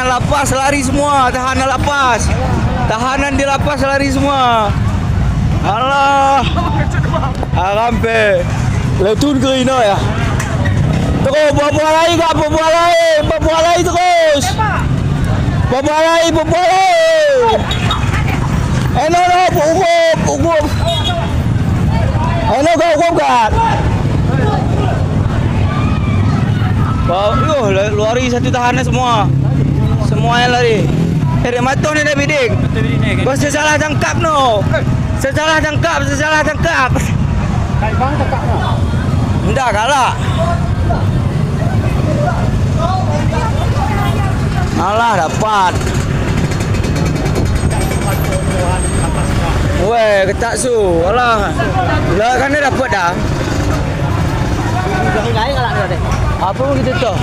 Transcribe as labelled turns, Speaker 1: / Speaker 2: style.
Speaker 1: tahanan lapas lari semua, tahanan lapas. Tahanan di lapas lari semua. Alah. Arampe. Letun ke ino ya. Terus buah-buah lagi kak, buah-buah lagi terus. Buah-buah lagi. No, ugup. No, ugup kat. Lari satu tahanan semua. Semuanya lari. Dia mati ni dah bidik. Bos salah tangkap no. Salah tangkap.
Speaker 2: Kai bang tangkap no.
Speaker 1: Enggak kalah. Alah dapat. Weh, ketak su. Alah. Lah kan dia dapat dah.
Speaker 2: Jangan gaya kalau ada deh.
Speaker 1: Apa gitu tu?